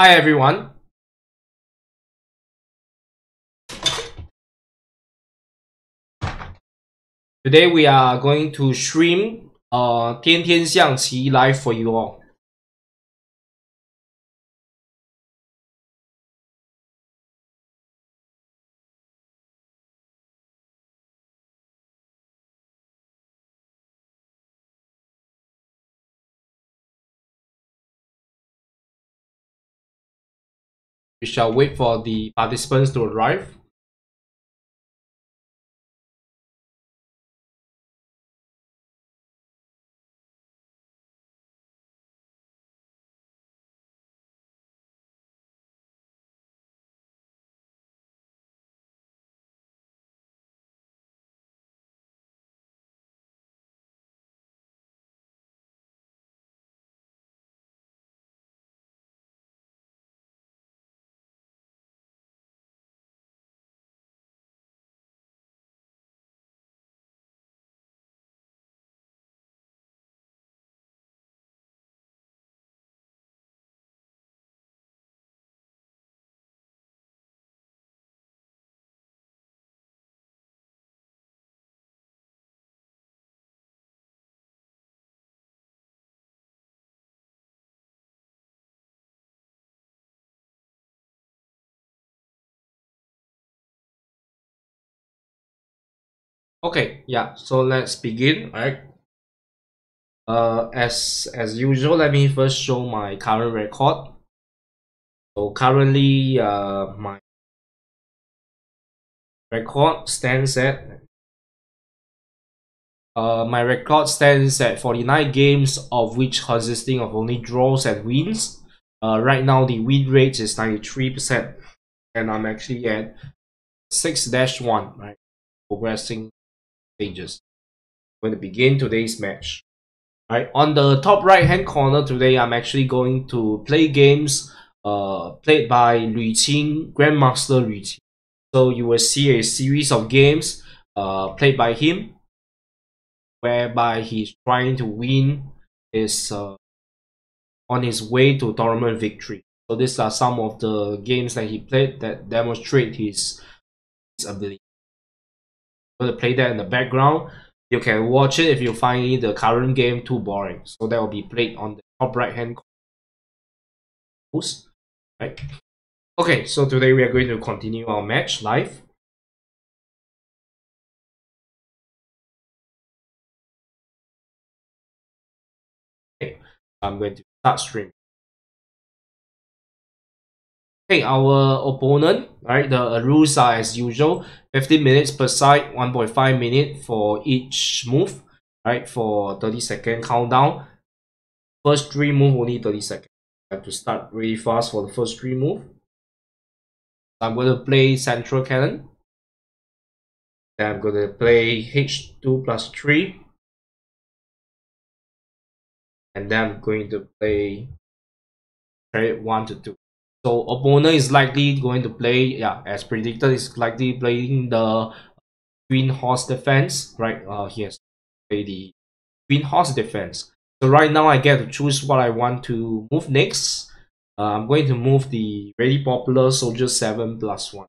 Hi everyone. Today we are going to stream 天天象棋 live for you all. We shall wait for the participants to arrive. Okay, yeah, so let's begin. All right. As usual, let me first show my current record. So currently, my record stands at 49 games, of which consisting of only draws and wins. Right now the win rate is 93%, and I'm actually at 6-1, right? Progressing stages. I'm going to begin today's match. Right, on the top right hand corner today, I'm actually going to play games played by Lü Qing, Grandmaster Lü Qing. So you will see a series of games played by him, whereby he's trying to win his on his way to tournament victory. So these are some of the games that he played that demonstrate his ability. I'm going to play that in the background. You can watch it if you find the current game too boring. So that will be played on the top right hand corner. Right. Okay, so today we are going to continue our match live. Okay, I'm going to start stream. Okay, our opponent, right? The rules are as usual: 15 minutes per side, 1.5 minutes for each move, right? For 30-second countdown. First three move only 30 seconds. I have to start really fast for the first three move. I'm going to play Central Cannon. Then I'm going to play H2 plus 3. And then I'm going to play trade 1 to 2. So opponent is likely going to play, yeah, as predicted, is likely playing the Green Horse defense, right? He has to play the Green Horse defense. So right now I get to choose what I want to move next. I'm going to move the very popular Soldier 7 plus 1.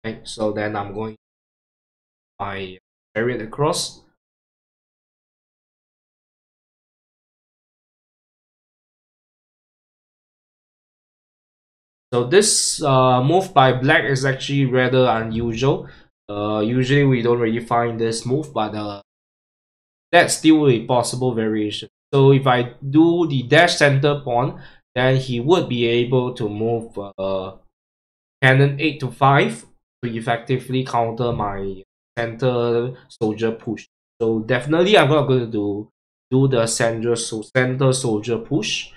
Okay, so then I'm going to my chariot across. So this move by black is actually rather unusual. Usually we don't really find this move, but that's still a possible variation. So if I do the dash center pawn, then he would be able to move cannon 8 to 5 to effectively counter my center soldier push. So definitely I'm not going to do the center soldier push.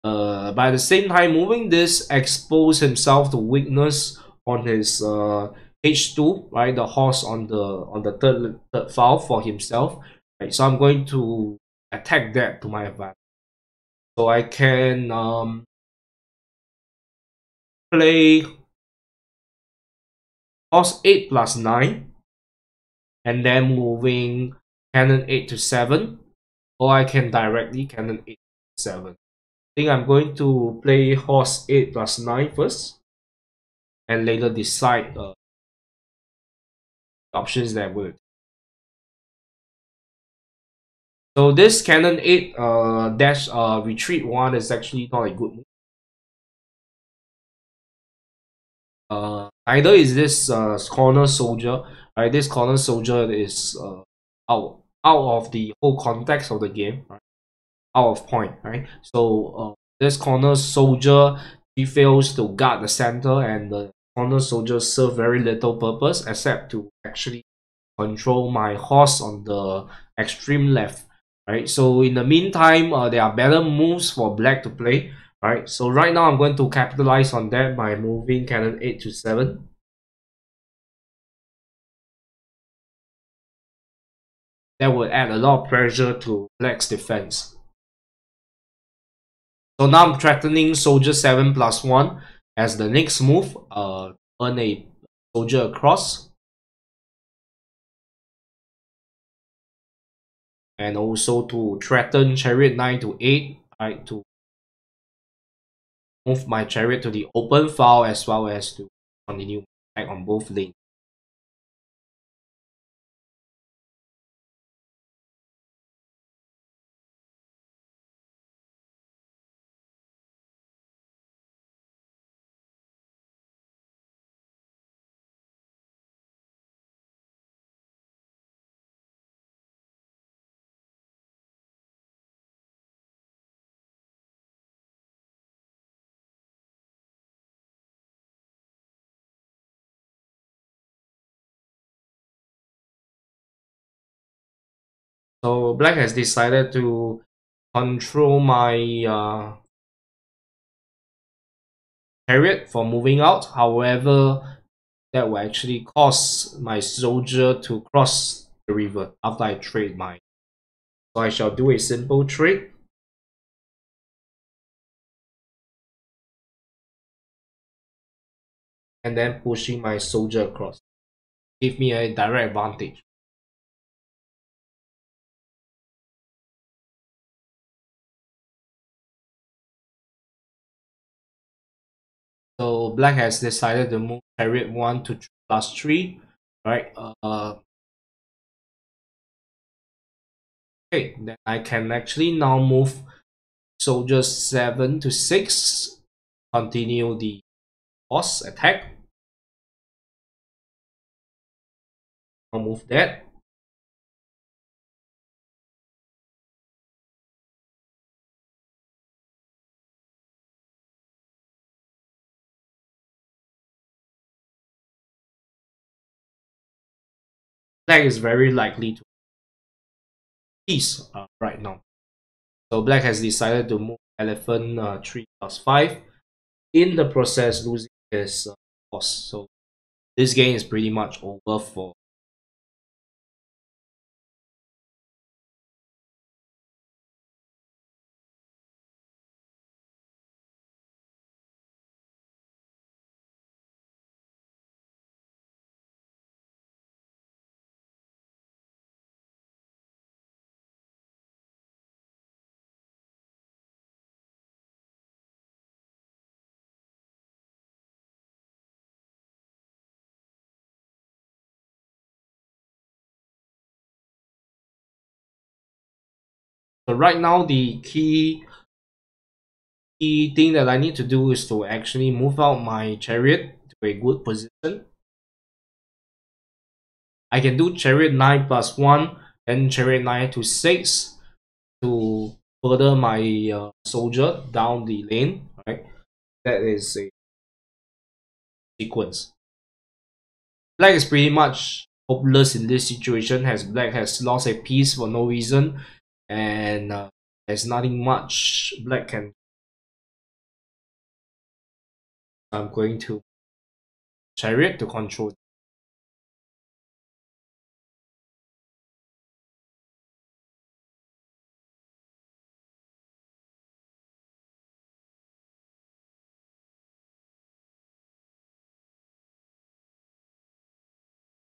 But at the same time, moving this expose himself to weakness on his H2, right? The horse on the third file for himself. Right, so I'm going to attack that to my advantage. So I can play horse 8 plus 9, and then moving cannon 8 to 7. or I can directly cannon 8 7. I think I'm going to play horse 8 plus 9 first, and later decide options that would. So this cannon 8 dash retreat 1 is actually not a good move. Neither is this corner soldier. Right, this corner soldier is out of the whole context of the game. Right? Out of point. Right, so this corner soldier, he fails to guard the center, and the corner soldier serve very little purpose except to actually control my horse on the extreme left. Right, so in the meantime, there are better moves for black to play. Right, so right now I'm going to capitalize on that by moving cannon 8 to 7. That would add a lot of pressure to black's defense. So now I'm threatening soldier 7 plus 1 as the next move. Earn a soldier across. And also to threaten chariot 9 to 8. Right, to move my chariot to the open file as well as to continue attack on both lanes. So black has decided to control my chariot for moving out. However, that will actually cause my soldier to cross the river after I trade mine. So I shall do a simple trade. And then pushing my soldier across. Give me a direct advantage. So black has decided to move chariot 1 to plus 3. Right. Okay, then I can actually now move soldier 7 to 6. Continue the boss attack. I'll move that. Black is very likely to peace right now. So black has decided to move elephant 3 plus 5. In the process, losing his boss. So this game is pretty much over for. So right now, the key thing that I need to do is to actually move out my chariot to a good position. I can do chariot 9 plus 1, then chariot 9 to 6 to further my soldier down the lane. Right, that is a sequence. Black is pretty much hopeless in this situation as black has lost a piece for no reason, and there's nothing much black can. I'm going to chariot to control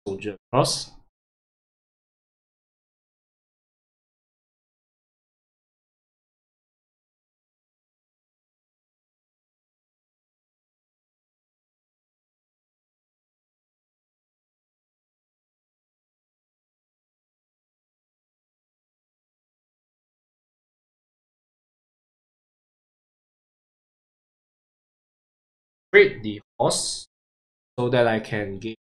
soldier across. trade the horse so that I can get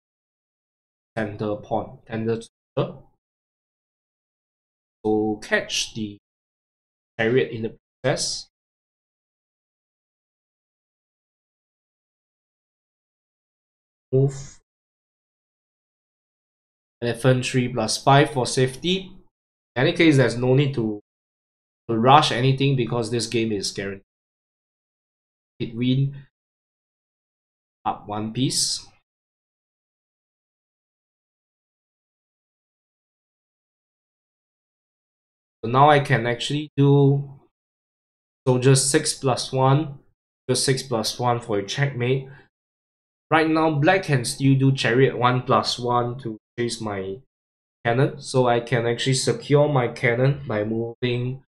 center pawn, center soldier. So catch the chariot in the process. Move elephant 3 plus 5 for safety. In any case, there's no need to rush anything because this game is guaranteed. It win up one piece. So now I can actually do soldier 6 plus 1, just 6 plus 1 for a checkmate. Right now, black can still do chariot 1 plus 1 to chase my cannon. So I can actually secure my cannon by moving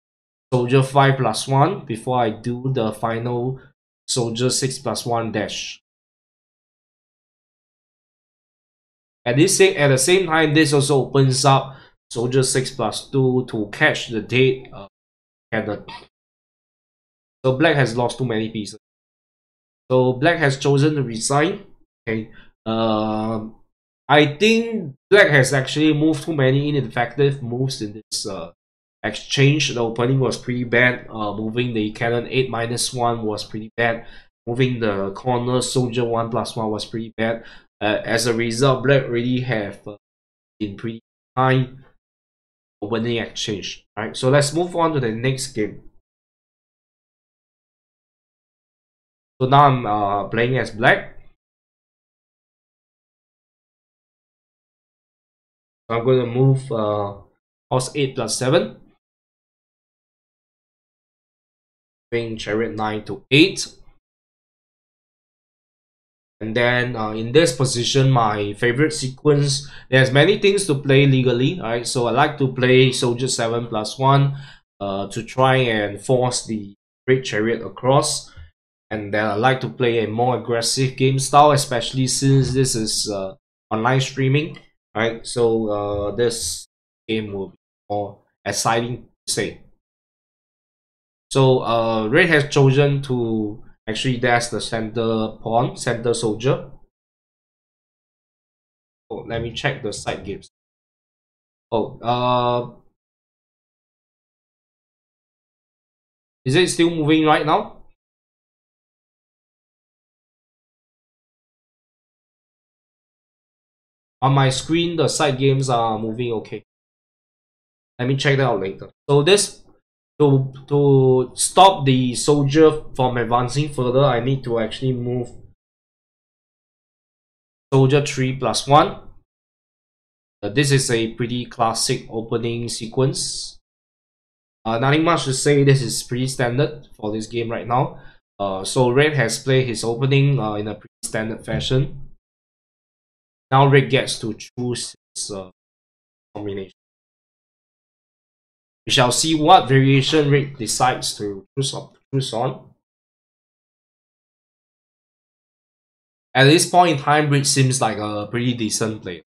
soldier 5 plus 1 before I do the final soldier 6 plus 1 dash. At the same time, this also opens up soldier 6 plus 2 to catch the dead cannon. So black has lost too many pieces. So black has chosen to resign. Okay. I think black has actually moved too many ineffective moves in this exchange. The opening was pretty bad. Moving the cannon 8 minus 1 was pretty bad. Moving the corner soldier 1 plus 1 was pretty bad. As a result, black really have been pretty high opening exchange. Right. So let's move on to the next game. So now I'm playing as black. So I'm going to move horse 8 plus 7. Moving chariot 9 to 8. And then in this position, my favorite sequence, there's many things to play legally, right? So I like to play soldier 7 plus 1 to try and force the great chariot across. And then I like to play a more aggressive game style, especially since this is online streaming, right? So this game will be more exciting to say. So red has chosen to actually dash the center pawn, center soldier. Oh, let me check the side games. Oh, is it still moving right now? On my screen, the side games are moving okay. Let me check that out later. So this to stop the soldier from advancing further, I need to actually move soldier 3 plus 1. This is a pretty classic opening sequence. Nothing much to say. This is pretty standard for this game right now. So red has played his opening in a pretty standard fashion. Now red gets to choose his combination. We shall see what variation red decides to choose on. At this point in time, red seems like a pretty decent player.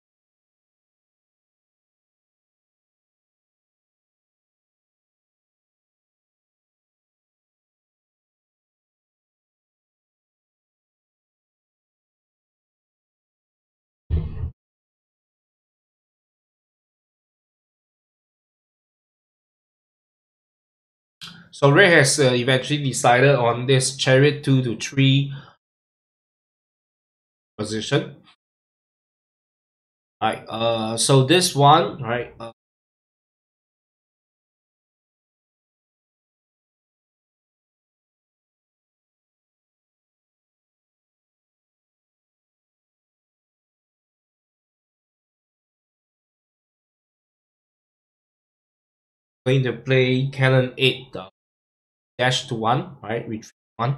So red has eventually decided on this chariot 2 to 3 position. Right. So this one, right? Going to play cannon 8 dash to 1, right? Retreat 1.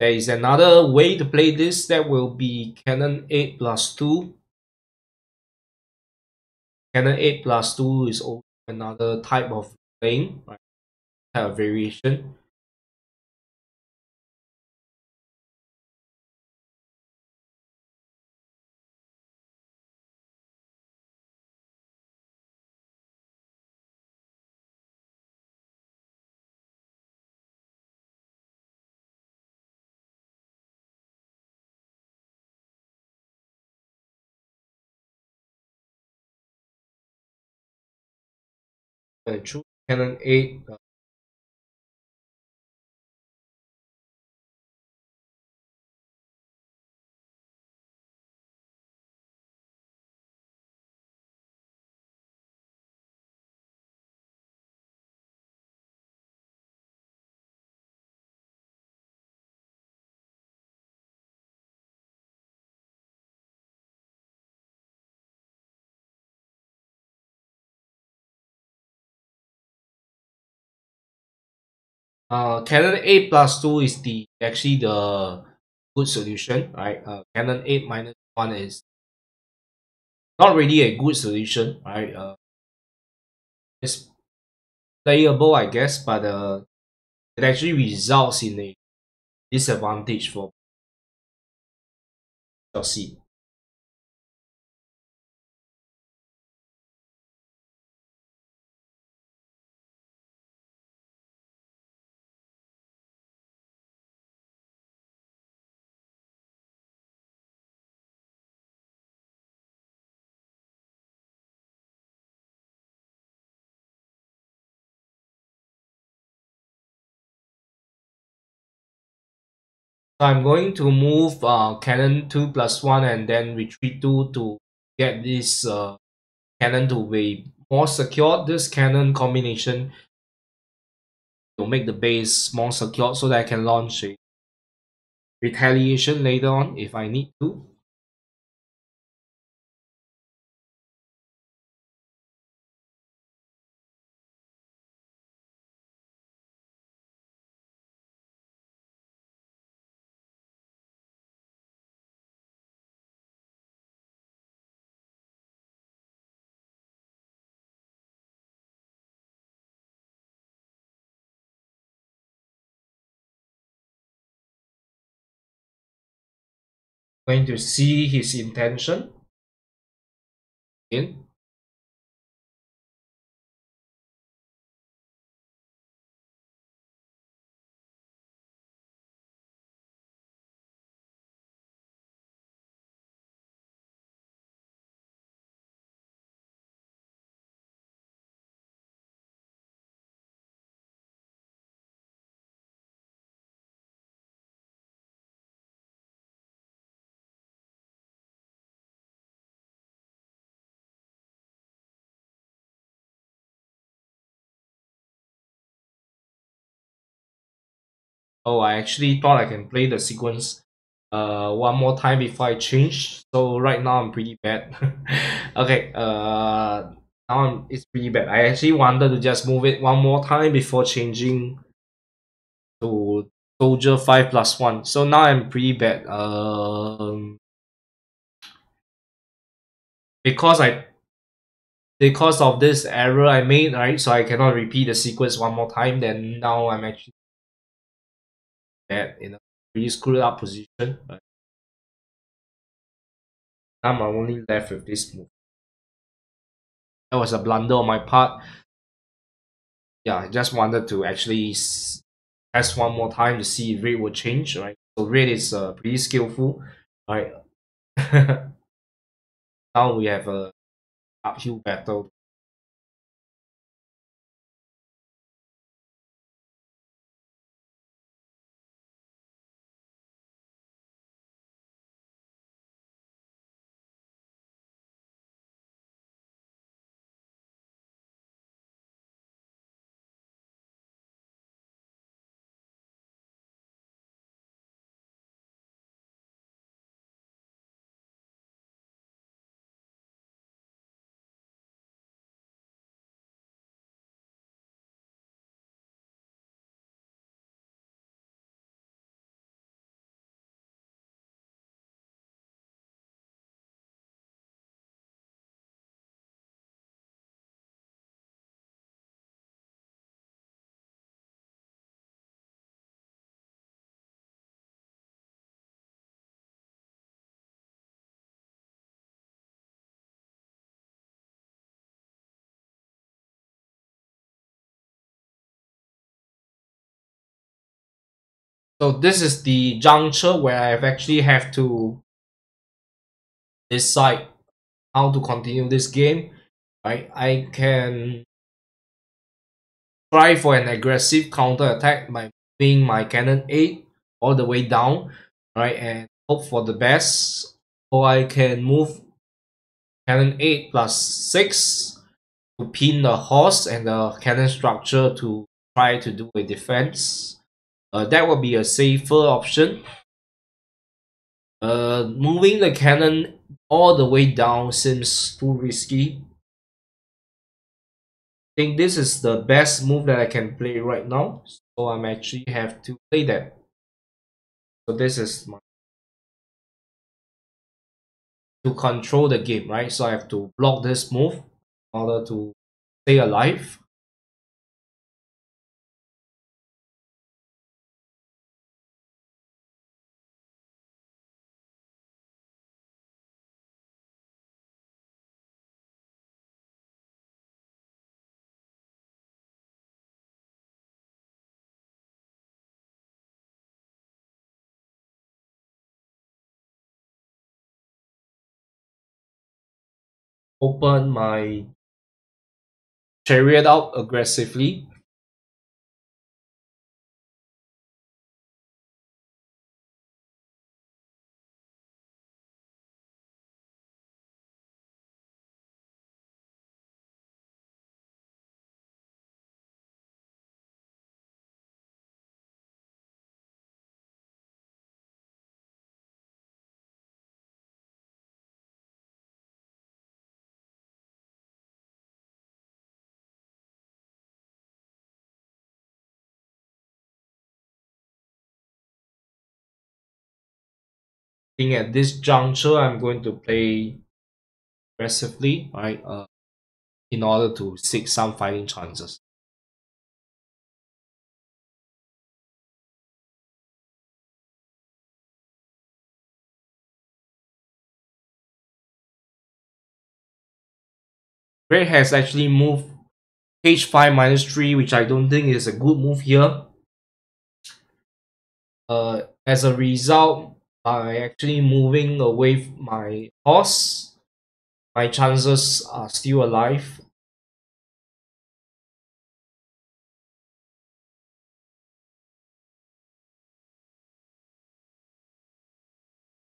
There is another way to play this that will be cannon 8 plus 2. Cannon 8 plus 2 is also another type of playing, right? Type of variation. going to choose cannon 8. Canon 8 plus 2 is the actually the good solution, right? Canon 8 minus 1 is not really a good solution, right? It's playable, I guess, but it actually results in a disadvantage for Chelsea. So I'm going to move cannon 2 plus 1 and then retreat 2 to get this cannon to be more secure. This cannon combination to make the base more secure so that I can launch a retaliation later on if I need to. Going to see his intention in. Oh, I actually thought I can play the sequence one more time before I change. So right now I'm pretty bad. Okay, now it's pretty bad. I actually wanted to just move it one more time before changing to soldier 5 plus 1. So now I'm pretty bad. Because I because of this error I made, right? So I cannot repeat the sequence one more time. Then now I'm actually bad in a pretty screwed up position. But now I'm only left with this move. That was a blunder on my part. Yeah, I just wanted to actually test one more time to see if rate will change, right? So rate is pretty skillful, right? Now we have a uphill battle. So this is the juncture where I actually have to decide how to continue this game. Right, I can try for an aggressive counter attack by moving my cannon 8 all the way down, right, and hope for the best. Or I can move cannon 8 plus 6 to pin the horse and the cannon structure to try to do a defense. That would be a safer option. Moving the cannon all the way down seems too risky. I think this is the best move that I can play right now, so I'm actually have to play that. So this is my to control the game, right? So I have to block this move in order to stay alive. Open my chariot out aggressively. I think at this juncture, I'm going to play aggressively, right? In order to seek some fighting chances. Red has actually moved h5 minus 3, which I don't think is a good move here. As a result, by actually moving away my horse, my chances are still alive.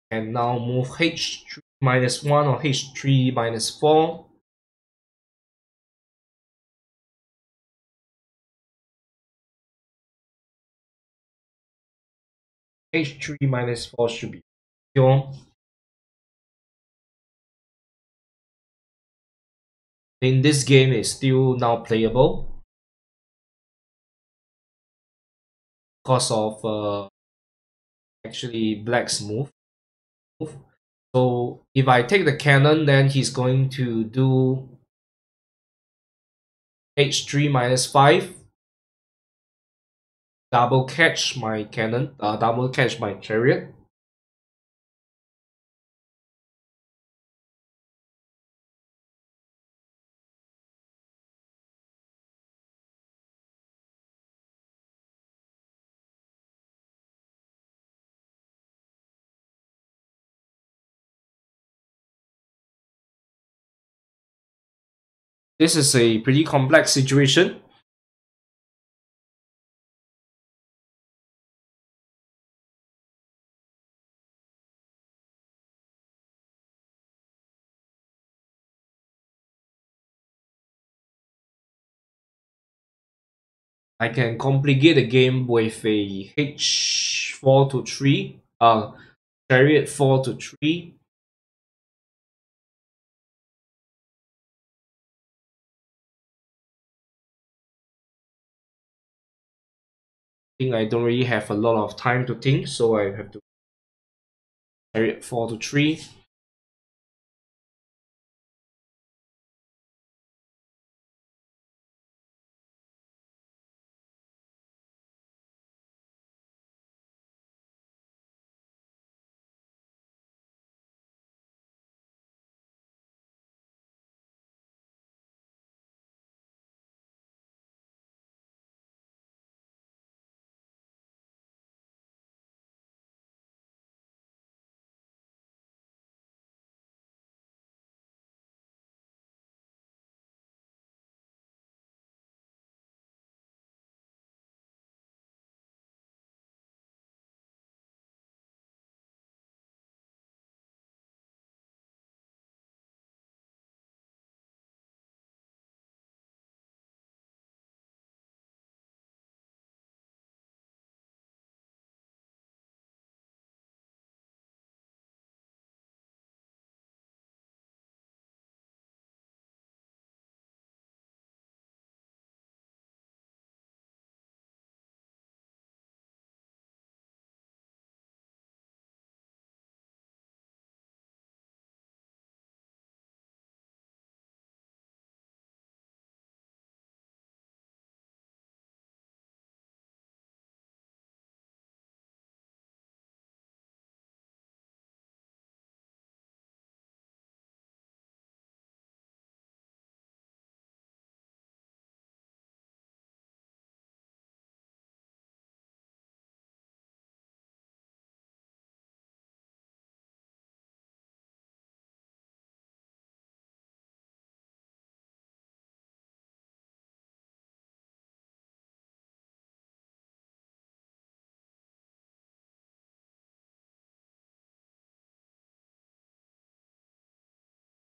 And now move h3 minus 1 or h3 minus 4. h3 minus 4 should be pure. In this game is still now playable because of actually black's move. So if I take the cannon, then he's going to do h3 minus 5, double catch my cannon, double catch my chariot. This is a pretty complex situation. I can complicate the game with a h4 to 3, chariot 4 to 3. I think I don't really have a lot of time to think, so I have to chariot 4 to 3.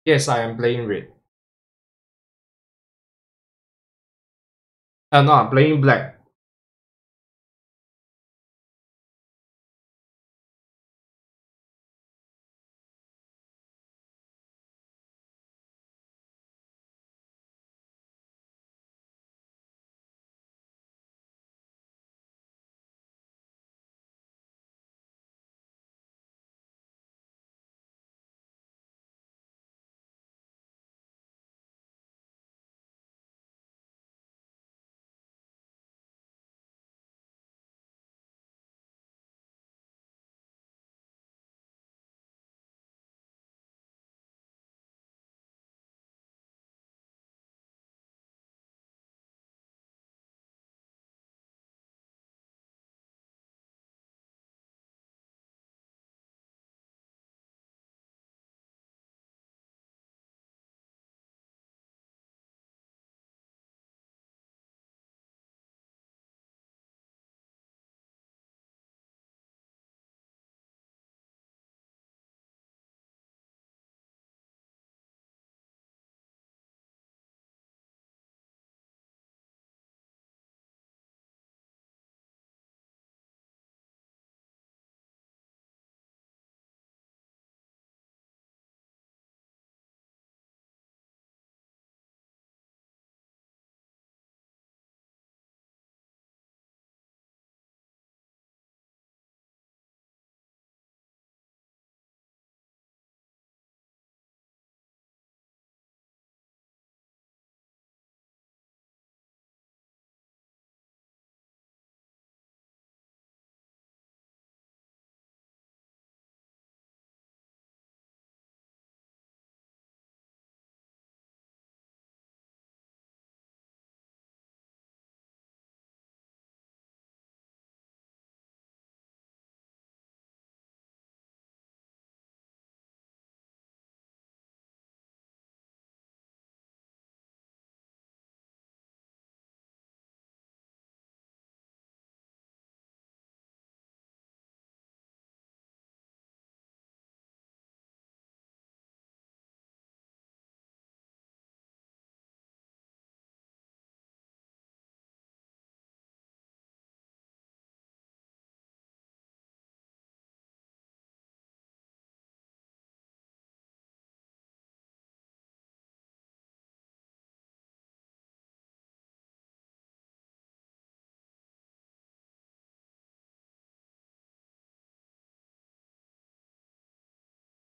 Yes, I am playing red. No, I'm playing black.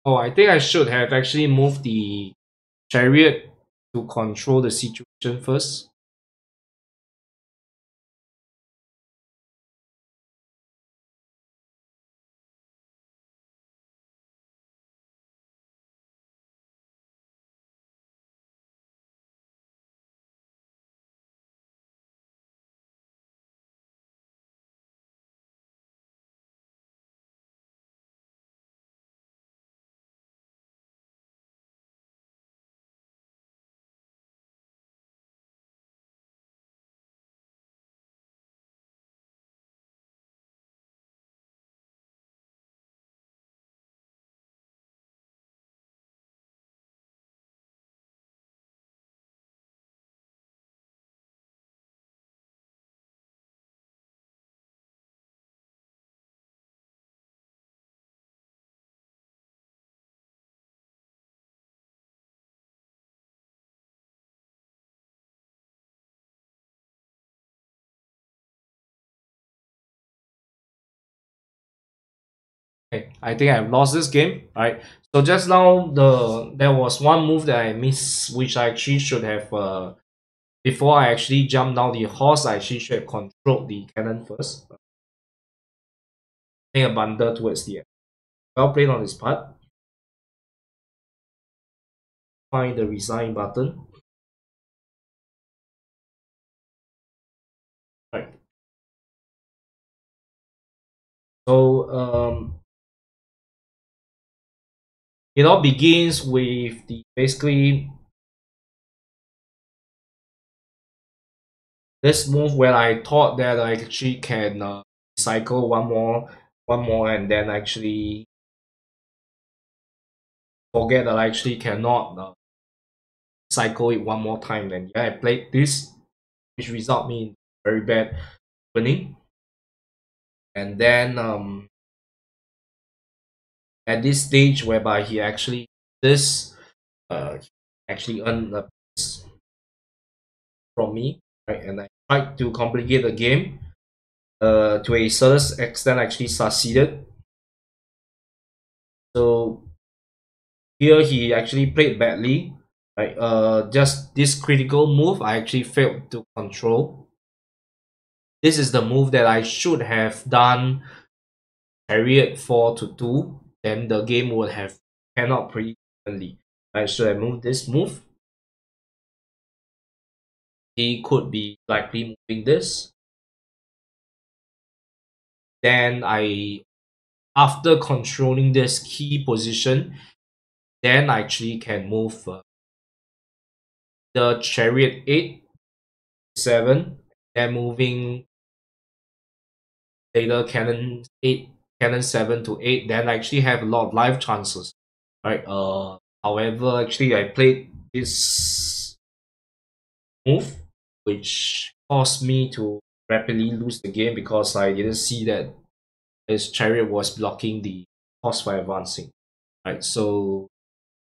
Oh, I think I should have actually moved the chariot to control the situation first. Okay, I think I've lost this game. Alright. So just now there was one move that I missed, which I actually should have before I actually jumped down the horse, I actually should have controlled the cannon first. Make a bundle towards the end. Well played on his part. Find the resign button. Right. So it all begins with the basically this move where I thought that I actually can cycle one more, and then actually forget that I actually cannot cycle it one more time. Then yeah, I played this, which result me in very bad opening. And then at this stage whereby he actually this actually earned a piece from me, right? And I tried to complicate the game to a certain extent, actually succeeded. So here he actually played badly, right? Just this critical move I actually failed to control. This is the move that I should have done chariot 4 to 2, then the game would have panned out pretty evenly. Right, so I move this move. He could be likely moving this. Then after controlling this key position, then I actually can move the chariot 8, 7, then moving later cannon 8, cannon 7 to 8, then I actually have a lot of life chances. Right. However, actually I played this move, which caused me to rapidly lose the game because I didn't see that his chariot was blocking the horse by advancing. Right. So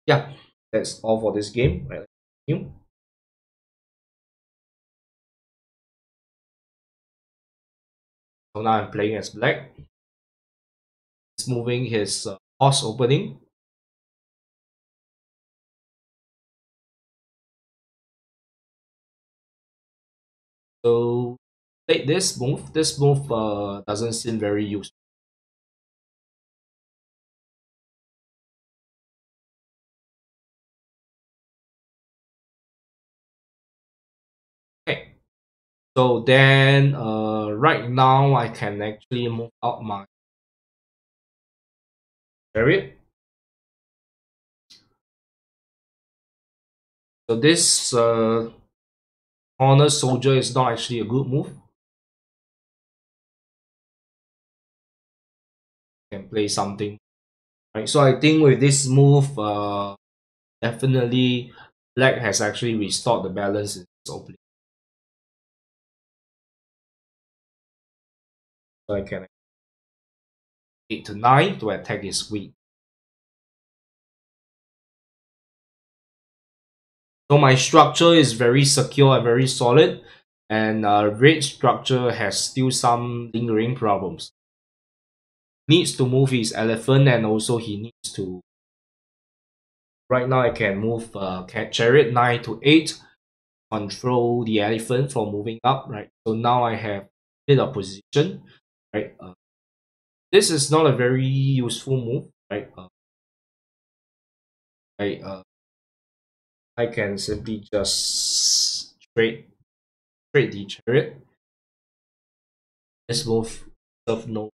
yeah, that's all for this game. Right. You. So now I'm playing as black. He's moving his horse opening. So take this move. This move doesn't seem very useful. Okay. So then right now I can actually move out my chariot. So this corner soldier is not actually a good move. Can play something. Right. So I think with this move, definitely black has actually restored the balance in this opening. So I can 8 to 9 to attack his weak. So my structure is very secure and very solid, and red structure has still some lingering problems. Needs to move his elephant, and also he needs to. Right now, I can move chariot 9 to 8, control the elephant from moving up. Right, so now I have a bit of position. Right, this is not a very useful move. Right, I I can simply just trade the chariot. This move serve no.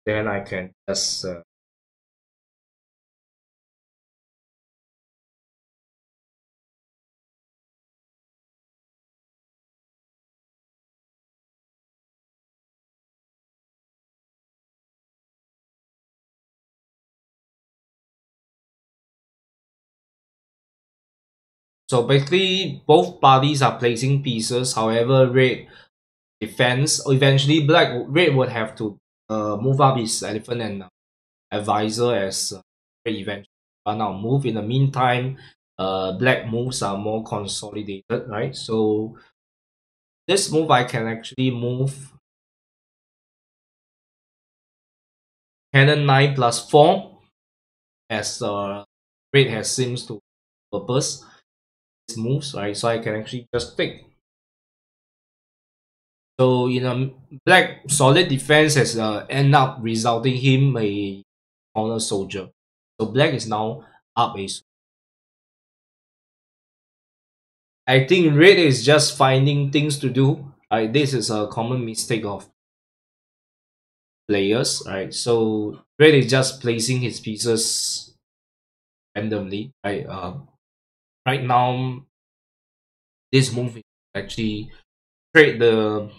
Then I can just so basically both parties are placing pieces. However, red defense. Eventually, red would have to move up his elephant and advisor as red eventually. But now move in the meantime. Black moves are more consolidated, right? So this move I can actually move cannon 9 plus 4 as red has seems to purpose these moves, right? So I can actually just take. So in a black solid defense has end up resulting him a corner soldier. So black is now up a. I think red is just finding things to do. Right, this is a common mistake of players. Right, so red is just placing his pieces randomly. Right, right now this move is actually trade the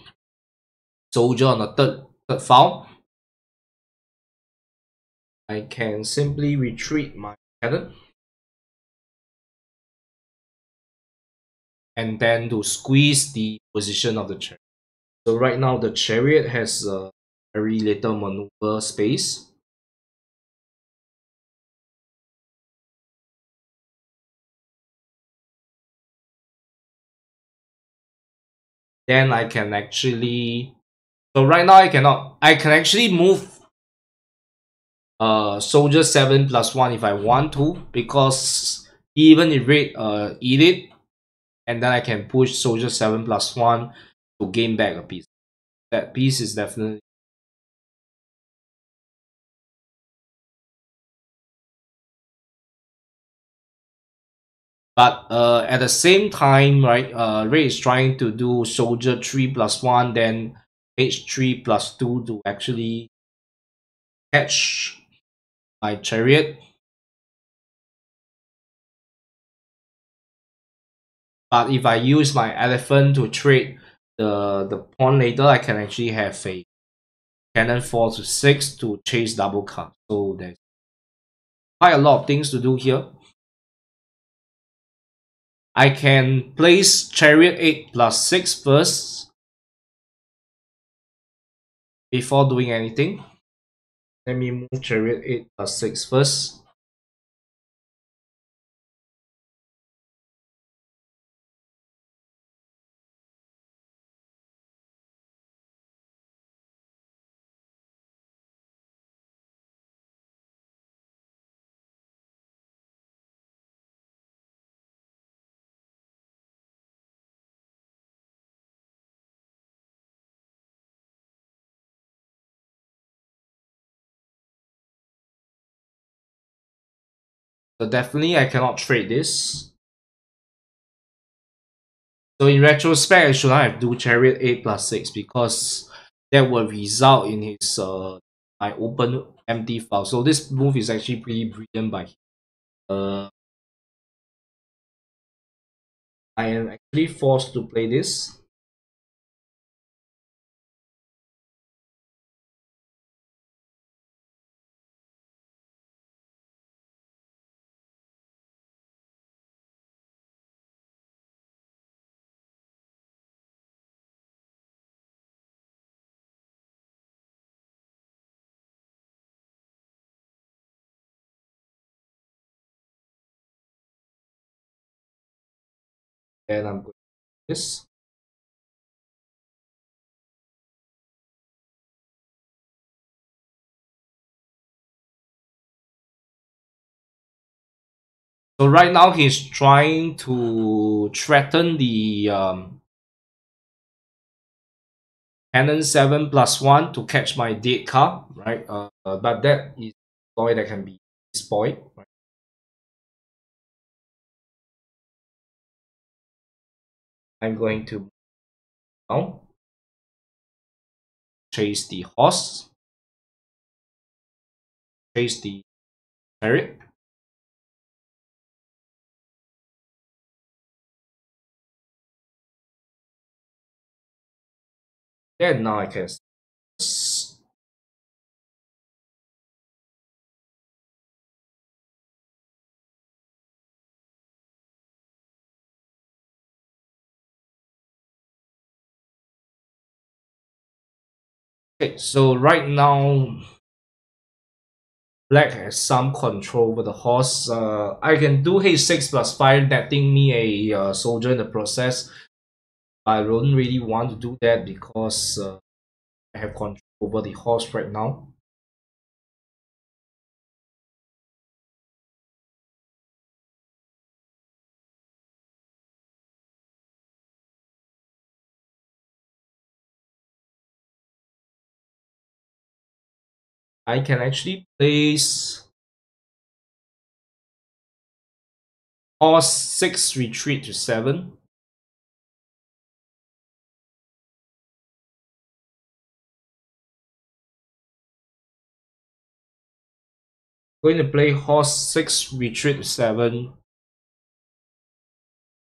soldier on the third file. I can simply retreat my cannon and then to squeeze the position of the chariot. So right now the chariot has very little maneuver space. Then I can actually, so right now I can actually move soldier 7+1 if I want to, because even if raid eat it, and then I can push soldier 7+1 to gain back a piece. That piece is definitely, but at the same time, right, raid is trying to do soldier 3+1, then h3+2 to actually catch my chariot. But if I use my elephant to trade the pawn later, I can actually have a cannon 4 to 6 to chase double cut. So there's quite a lot of things to do here. I can place chariot 8+6 first before doing anything. Let me move chariot 8+6 first. So definitely I cannot trade this. So in retrospect, I should not have do chariot 8+6 because that will result in his my open empty file. So this move is actually pretty brilliant by him. I am actually forced to play this. And I'm going to this. So right now he's trying to threaten the cannon 7+1 to catch my dead card, right? But that is toy that can be spoiled. Right? I'm going to now chase the horse, chase the chariot. Then now I can okay. So right now black has some control over the horse. I can do h6+5, netting me a soldier in the process. I don't really want to do that because I have control over the horse right now. I can actually place horse 6 retreat to 7. Going to play horse 6 retreat to 7.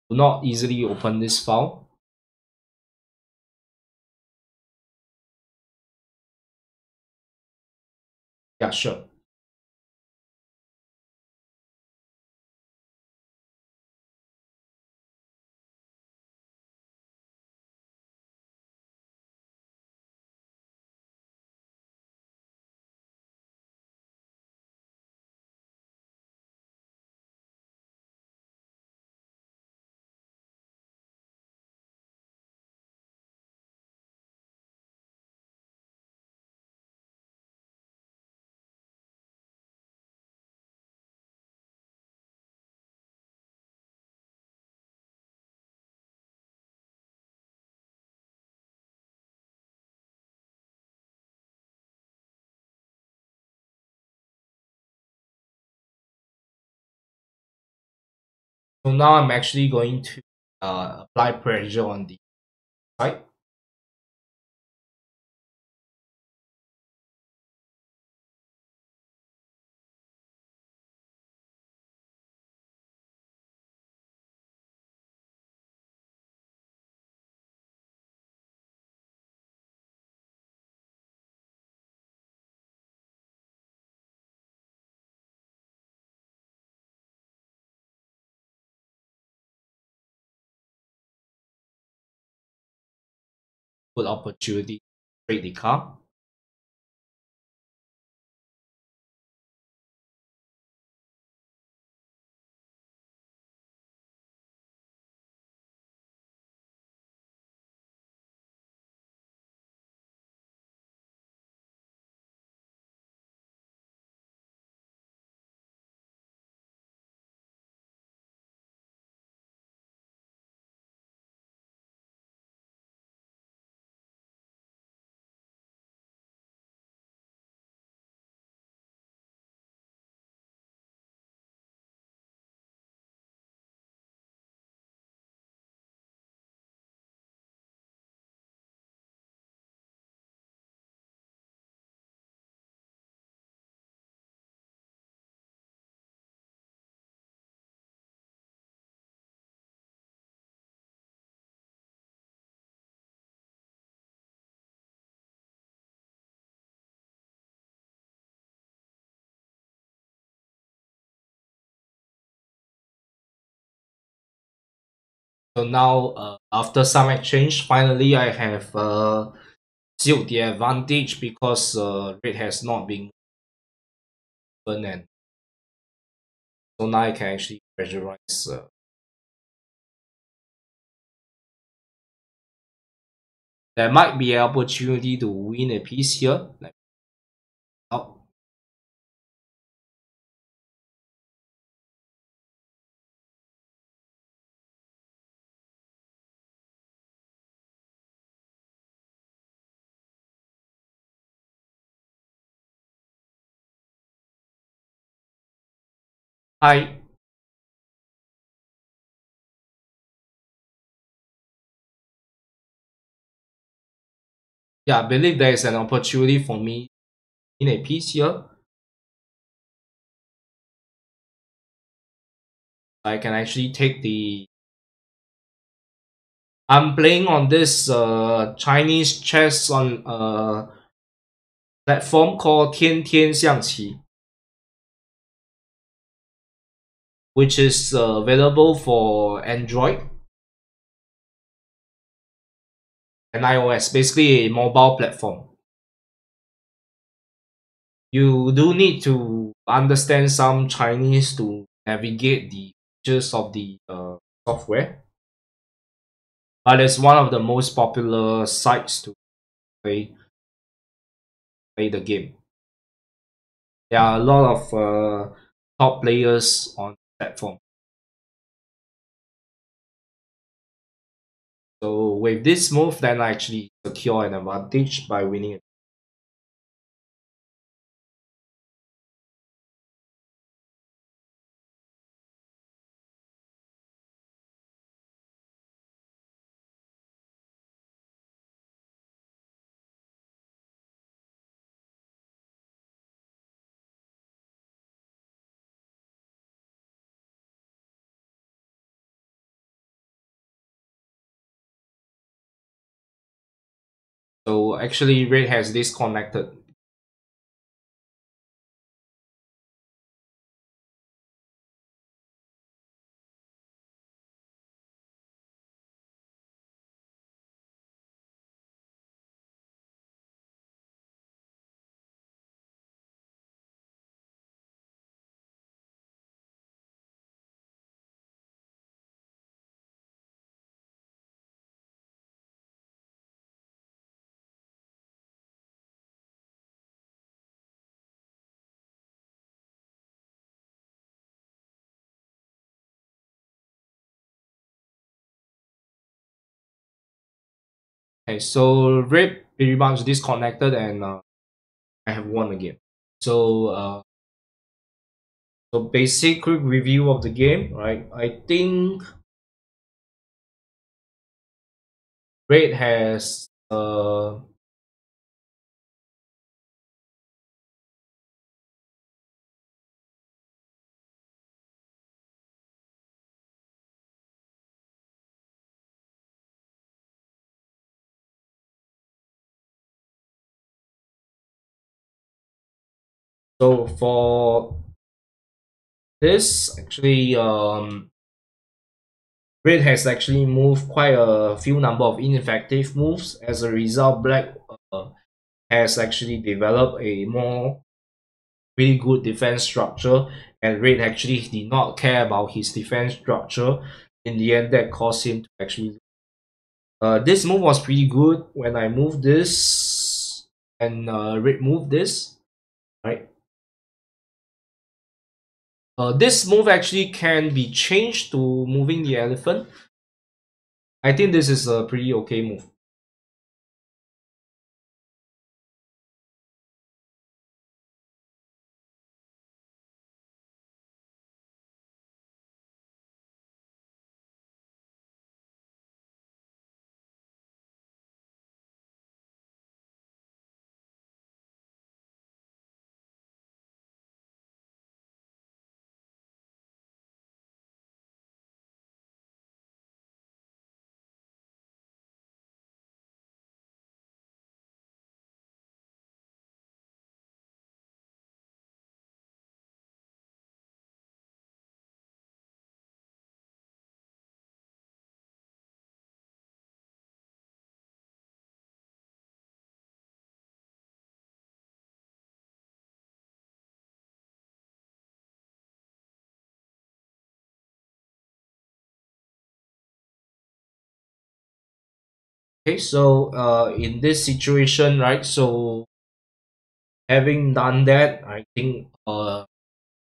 Do not easily open this file. Yeah, sure. So now I'm actually going to apply pressure on the site. Good opportunity to trade the car. So now, after some exchange, finally I have sealed the advantage because rate has not been open, and so now I can actually pressurize. There might be an opportunity to win a piece here. Like, oh, hi. Yeah, I believe there is an opportunity for me in a piece here. I can actually take the. I'm playing on this Chinese chess on platform called Tian Tian Xiangqi, which is available for Android and iOS, basically a mobile platform. You do need to understand some Chinese to navigate the features of the software, but it's one of the most popular sites to play play the game. There are a lot of top players on the platform. So with this move, then I actually secure an advantage by winning. So actually red has disconnected. Okay, so red pretty much disconnected, and I have won the game. So so basic quick review of the game, right? I think red has so for this actually red has actually moved quite a few number of ineffective moves. As a result, black has actually developed a more really good defense structure, and red actually did not care about his defense structure. In the end, that caused him to actually this move was pretty good when I moved this and red moved this, right? This move actually can be changed to moving the elephant. I think this is a pretty okay move. Okay, so in this situation, right? So having done that, I think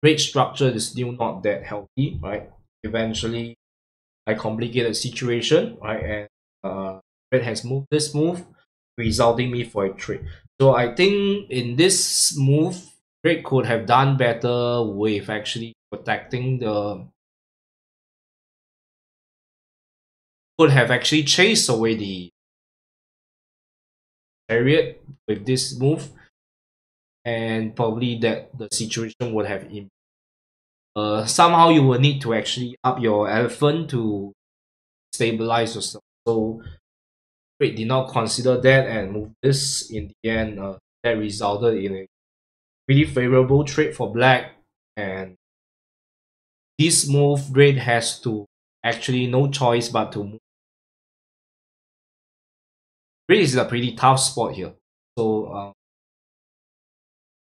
rate structure is still not that healthy, right? Eventually, I complicate the situation, right? And red has moved this move, resulting me for a trade. So I think in this move, red could have done better with actually protecting the. Could have actually chased away the chariot with this move, and probably that the situation would have improved. Somehow you will need to actually up your elephant to stabilize yourself. So Red did not consider that and move this. In the end, that resulted in a really favorable trade for Black. And this move, Red has to actually no choice but to move. Red is a pretty tough spot here. So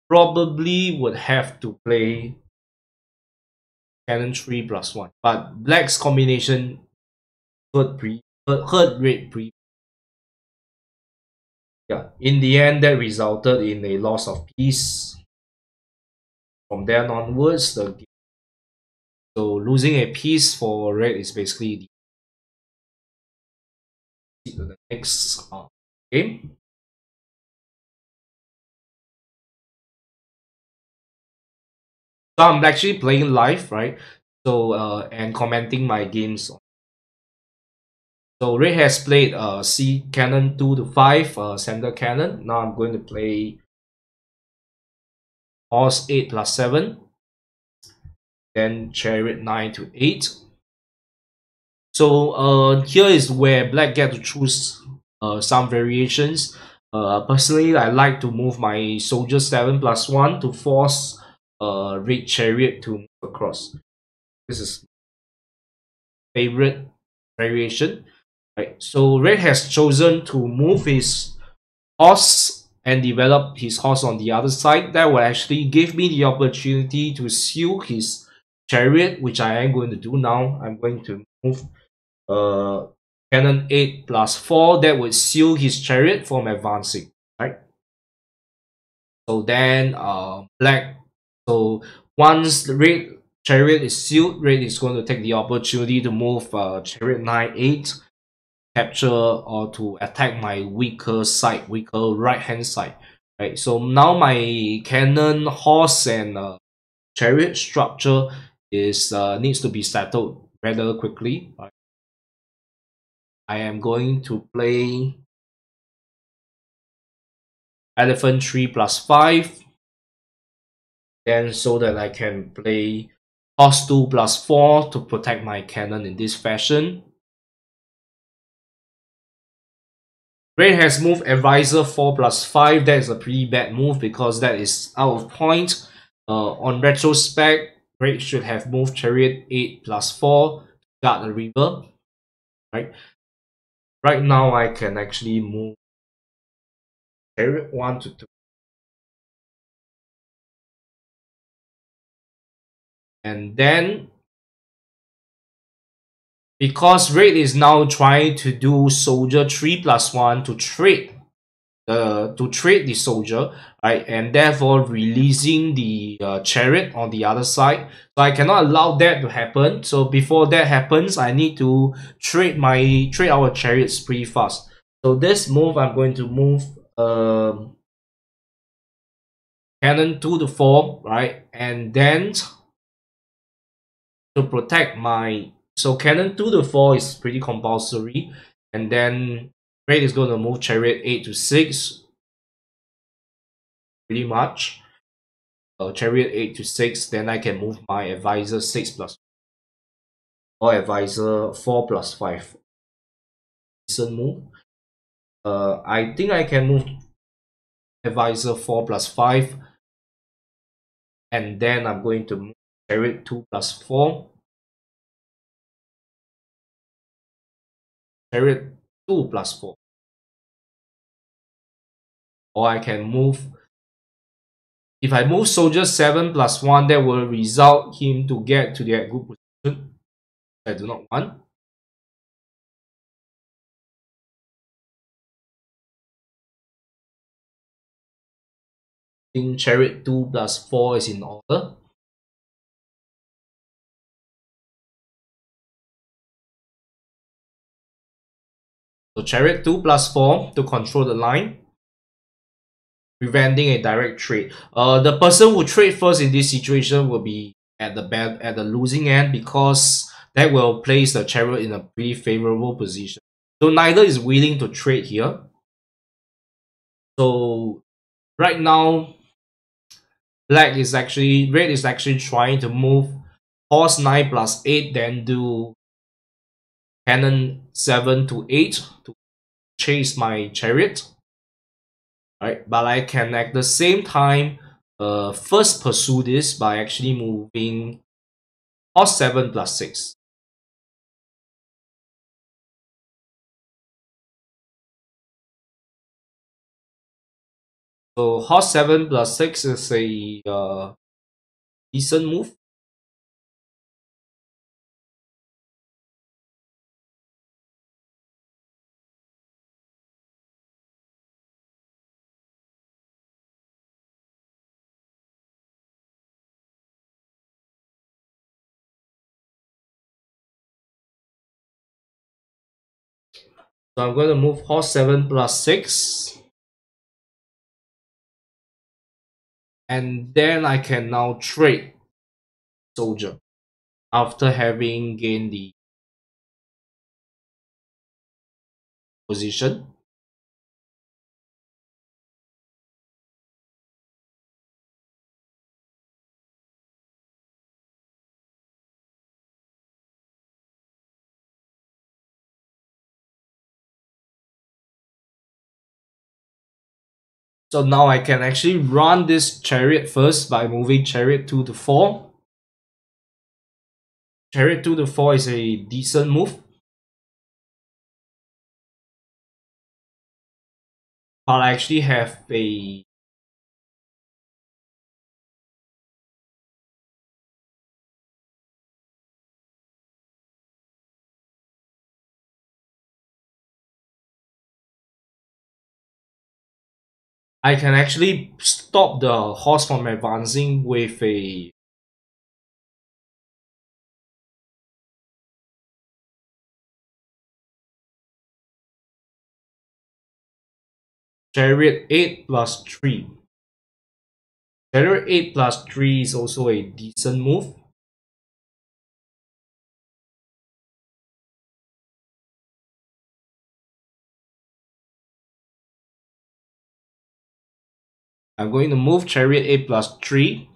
probably would have to play Cannon 3 plus 1. But Black's combination hurt Red pre. Yeah, in the end, that resulted in a loss of piece. From then onwards, so losing a piece for red is basically the next game. So I'm actually playing live, right? So and commenting my games. So red has played C cannon 2 to 5 center cannon. Now I'm going to play horse 8 plus 7, then chariot 9 to 8. So here is where black get to choose some variations. Personally, I like to move my soldier 7+1 to force red chariot to move across. This is favorite variation. Right. So red has chosen to move his horse and develop his horse on the other side. That will actually give me the opportunity to seal his chariot, which I am going to do now. I'm going to move uh, cannon 8+4. That would seal his chariot from advancing. Right. So then black. So once the red chariot is sealed, red is going to take the opportunity to move chariot 9-8, capture or to attack my weaker side, weaker right hand side. Right. So now my cannon, horse, and chariot structure is needs to be settled rather quickly. Right. I am going to play elephant 3+5, then so that I can play horse 2+4 to protect my cannon in this fashion. Red has moved advisor 4+5. That is a pretty bad move because that is out of point. On retrospect, Red should have moved chariot 8+4 to guard the river. Right. Right now, I can actually move chariot 1 to 2. And then, because Red is now trying to do soldier 3+1 to trade the soldier, right, and therefore releasing the chariot on the other side. So I cannot allow that to happen. So before that happens, I need to trade our chariots pretty fast. So this move, I'm going to move cannon 2 to 4, right, and then to protect my cannon 2 to 4 is pretty compulsory, and then red is going to move chariot 8 to 6 pretty much. Chariot 8 to 6, then I can move my advisor 6+, or advisor 4+5. Decent move. I think I can move advisor 4+5, and then I'm going to move chariot 2+4, chariot 2+4, or I can move. If I move soldier 7+1, that will result him to get to that good position. I do not want. I think chariot 2+4 is in order. So chariot 2+4 to control the line, preventing a direct trade. The person who trade first in this situation will be at the losing end, because that will place the chariot in a pretty favorable position. So neither is willing to trade here. So right now, red is actually trying to move horse 9+8, then do cannon 7 to 8 to chase my chariot. Right, but I can at the same time first pursue this by actually moving horse 7+6. So horse 7+6 is a decent move. So I'm going to move horse 7+6, and then I can now trade soldier after having gained the position. So now I can actually run this chariot first by moving chariot 2 to 4. Chariot 2 to 4 is a decent move. But I actually have a I can actually stop the horse from advancing with a chariot 8 plus 3. Chariot 8 plus 3 is also a decent move. I'm going to move chariot 8 plus 3.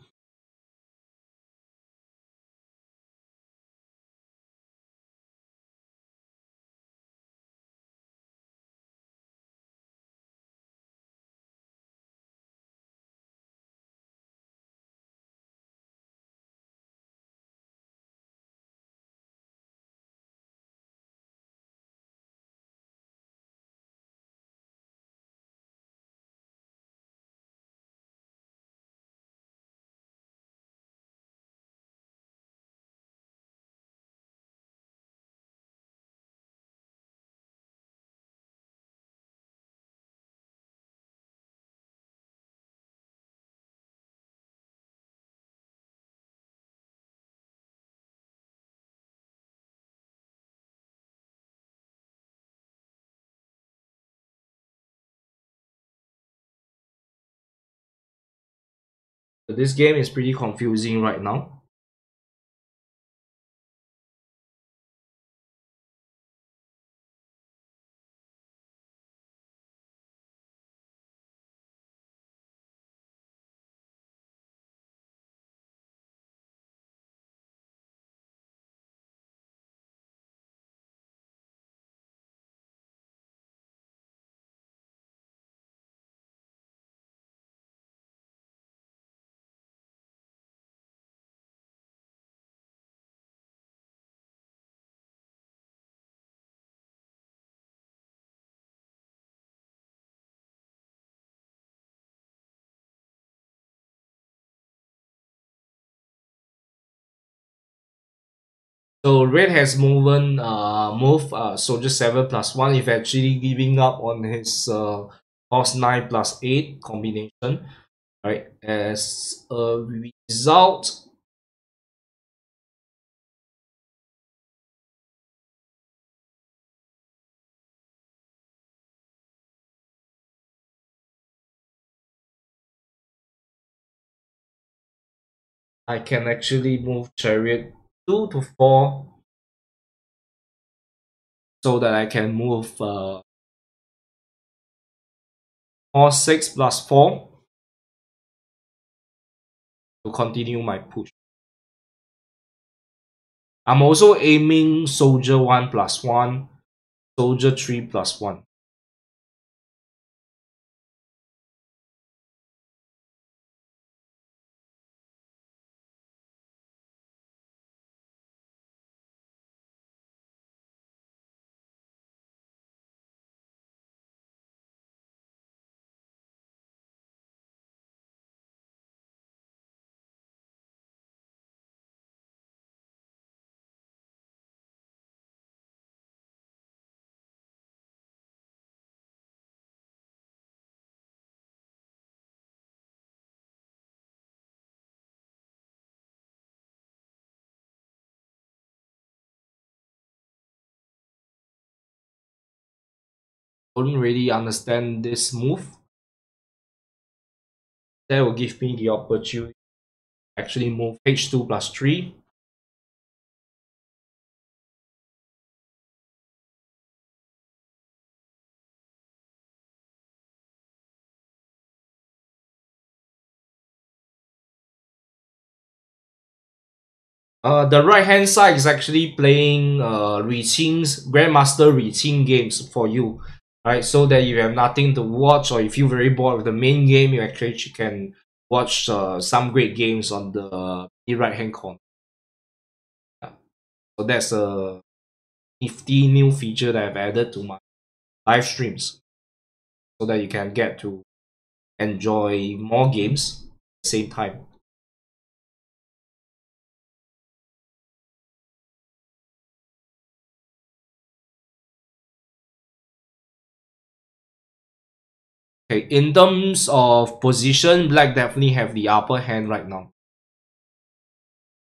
So this game is pretty confusing right now. So red has moved soldier 7 plus 1, eventually giving up on his horse 9 plus 8 combination. Right, as a result, I can actually move chariot 2 to 4 so that I can move horse 6 plus 4 to continue my push. I'm also aiming soldier 1 plus 1, soldier 3 plus 1. Don't really understand this move. That will give me the opportunity to actually move h2 plus 3. The right hand side is actually playing Ri Qing's Grandmaster Ri Qing games for you. right? So that you have nothing to watch, or you feel very bored with the main game, you actually can watch some great games on the right hand corner. Yeah. So that's a nifty new feature that I've added to my live streams, so that you can get to enjoy more games at the same time. Okay, in terms of position, Black definitely have the upper hand right now.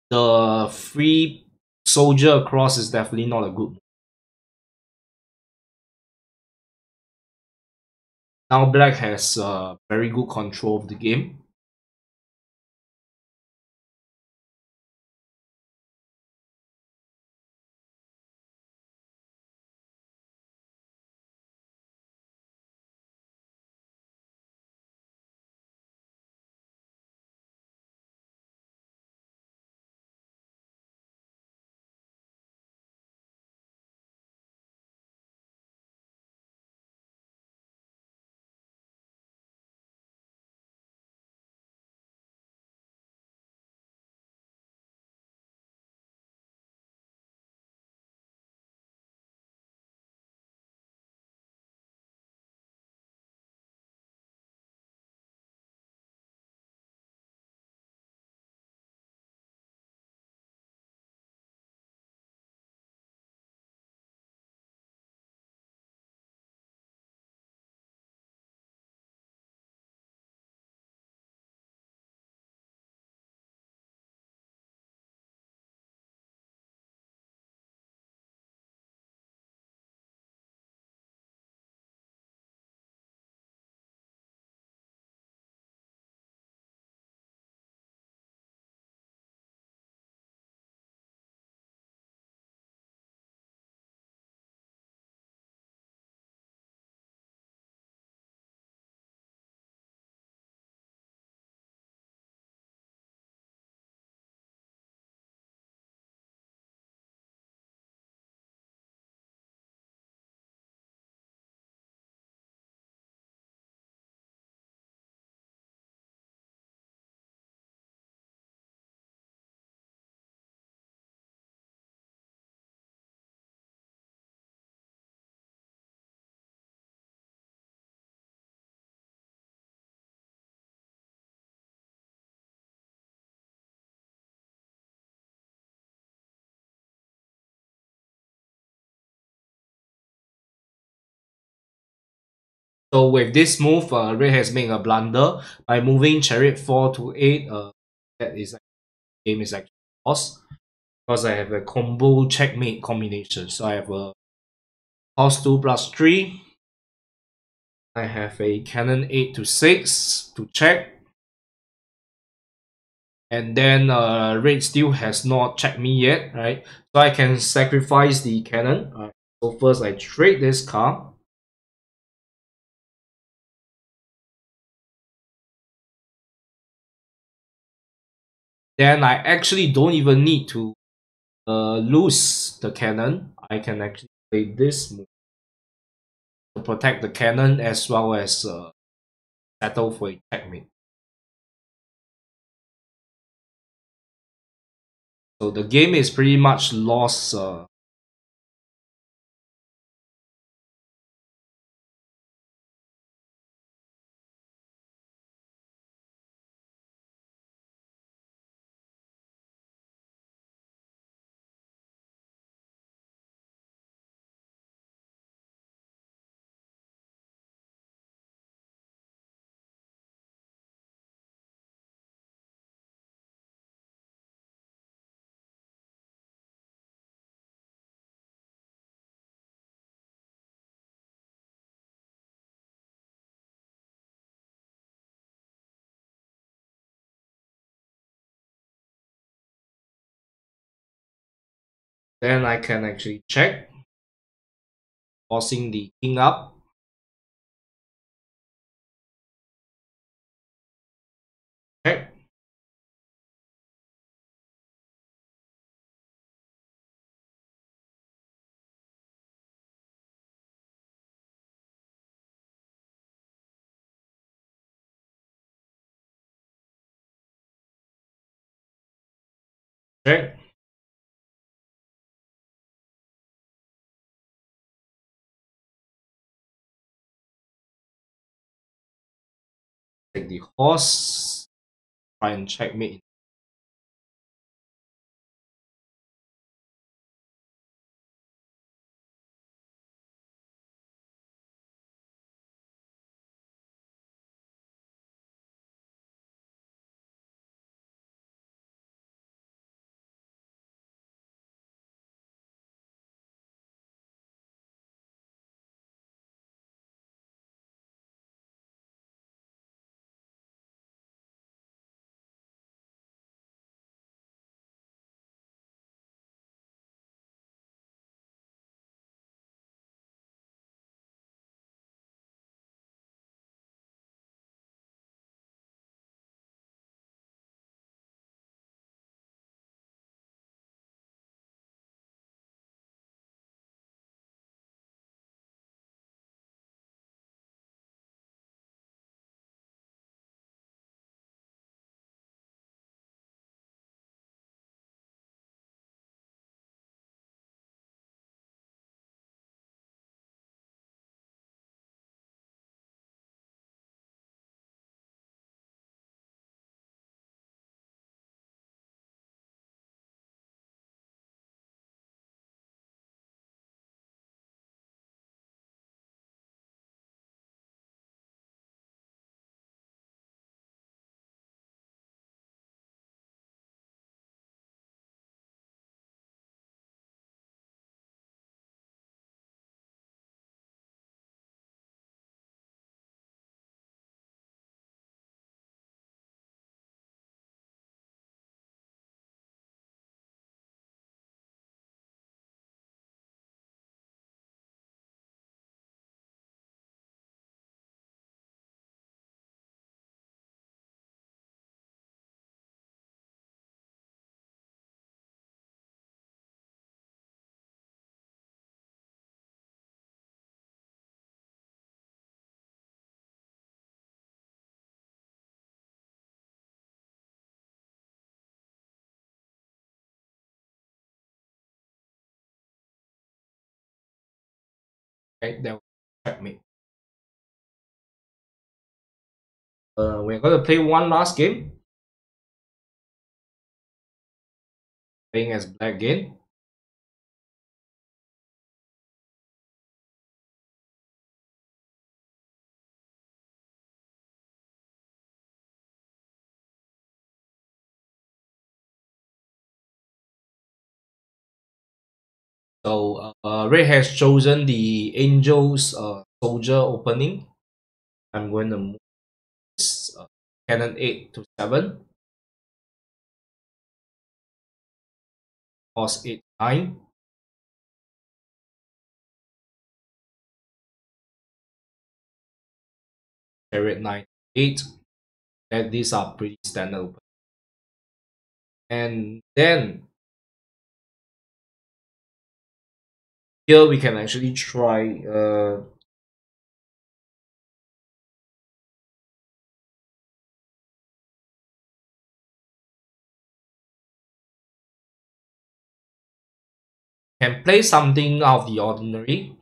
The free soldier across is definitely not a good move. Now Black has very good control of the game. So with this move, Red has made a blunder by moving Chariot 4 to 8. That is game is actually lost because I have a combo checkmate combination. So I have a horse 2 plus 3. I have a cannon 8 to 6 to check. And then Red still has not checked me yet, right? So I can sacrifice the cannon. So first I trade this card. Then I actually don't even need to lose the cannon. I can actually play this move to protect the cannon as well as settle for a checkmate. So the game is pretty much lost. Then I can actually check, forcing the king up. Check. Check. Take the horse. Try and checkmate. Okay, that was checkmate. We're gonna play one last game. Playing as black again. So red has chosen the Angels soldier opening. I'm going to move this cannon 8 to 7. Horse 8 9. Chariot 9 8. And these are pretty standard open. And then here we can actually try can play something out of the ordinary.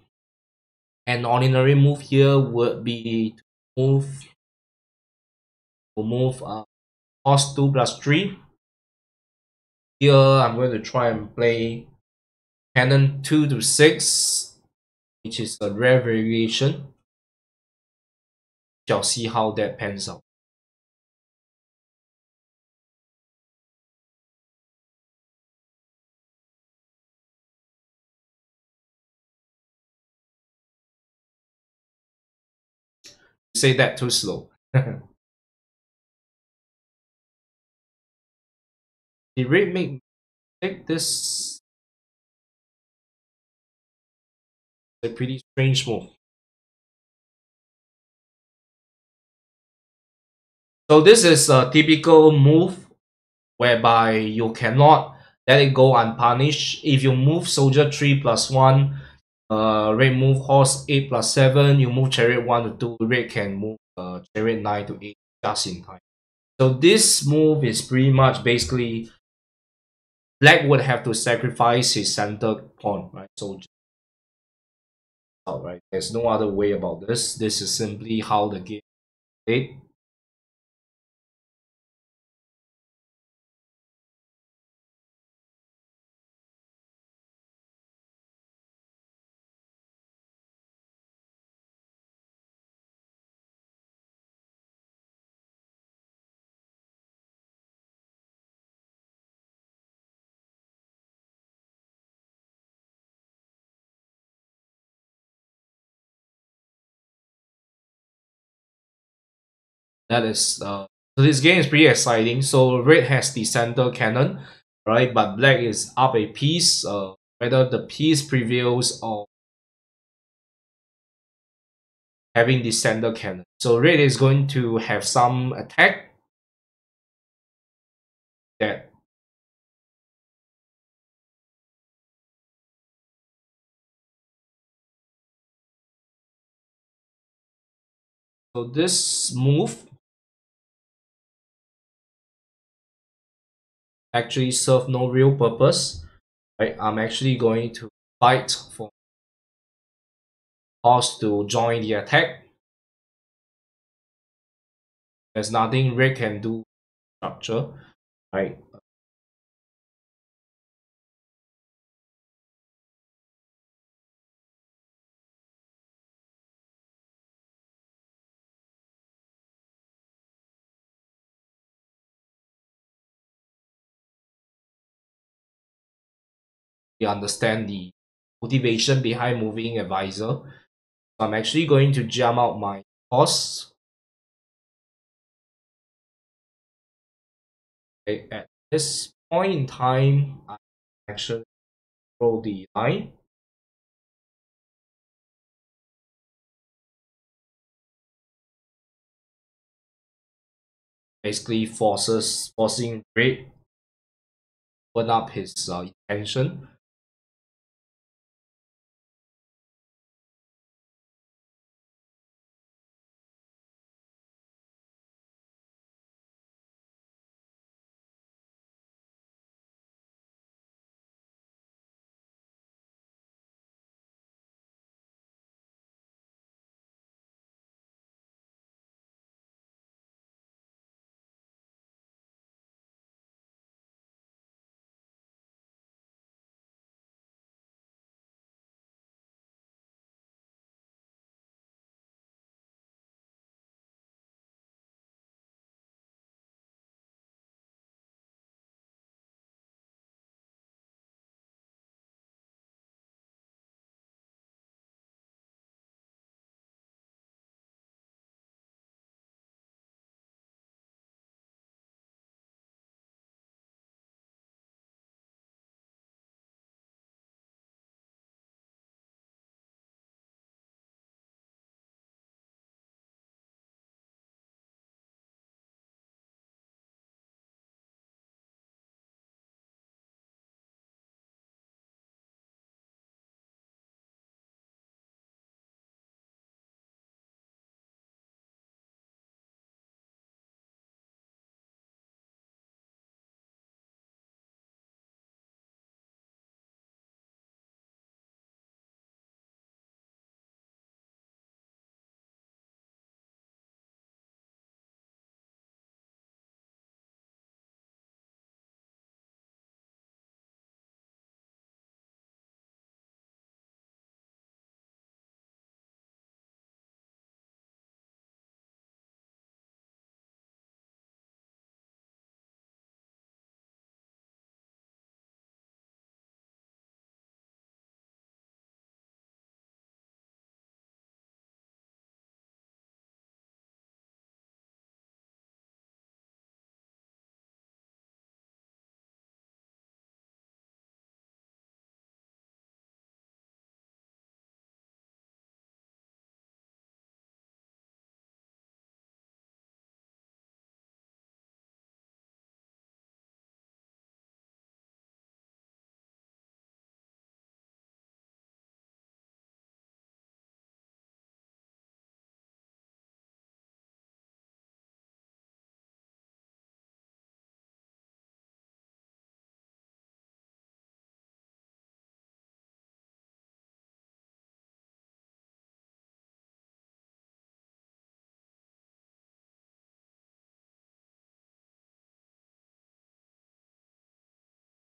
An ordinary move here would be to move horse 2 plus 3. Here I'm going to try and play cannon 2 to 6, which is a rare variation. Shall see how that pans out. Say that too slow. Did Red make take this a pretty strange move? So this is a typical move whereby you cannot let it go unpunished. If you move soldier 3 plus 1, red move horse 8 plus 7, you move chariot 1 to 2, red can move chariot 9 to 8 just in time. So this move is pretty much basically black would have to sacrifice his center pawn, right? So right, there's no other way about this. This is simply how the game is played. That is so this game is pretty exciting. So red has the center cannon, right? But black is up a piece. Whether the piece prevails or having the center cannon. So red is going to have some attack that so this move actually serve no real purpose. Right? I'm actually going to fight for horse to join the attack. There's nothing red can do structure, right? You understand the motivation behind moving advisor. So I'm actually going to jump out my horse. Okay, at this point in time, I actually roll the line. Basically forcing red open up his intention.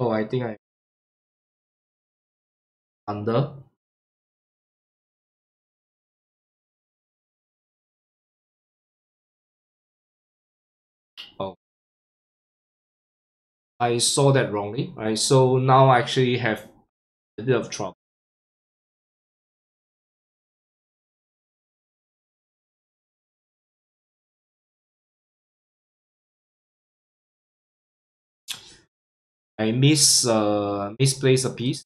Oh, I think I under. Oh, I saw that wrongly. Right, so now I actually have a bit of trouble. I misplaced a piece.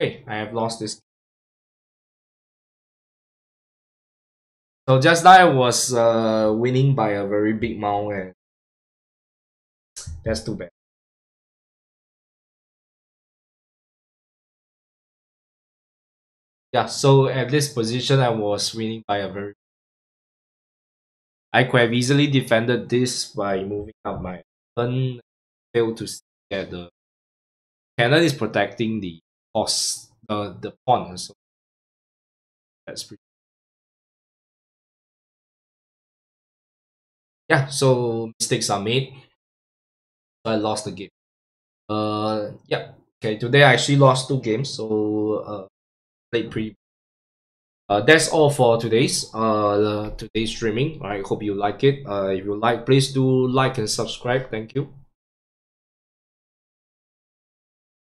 Okay, I have lost this. So just now I was winning by a very big amount, and that's too bad. Yeah, so at this position I was winning by a very. I could have easily defended this by moving up my turn. Failed to see that the cannon is protecting the horse, the pawn. So that's pretty. Yeah, so mistakes are made. So I lost the game. Yeah. Okay, today I actually lost 2 games, so played pretty. That's all for today's streaming. I hope you like it. If you like, please do like and subscribe. Thank you.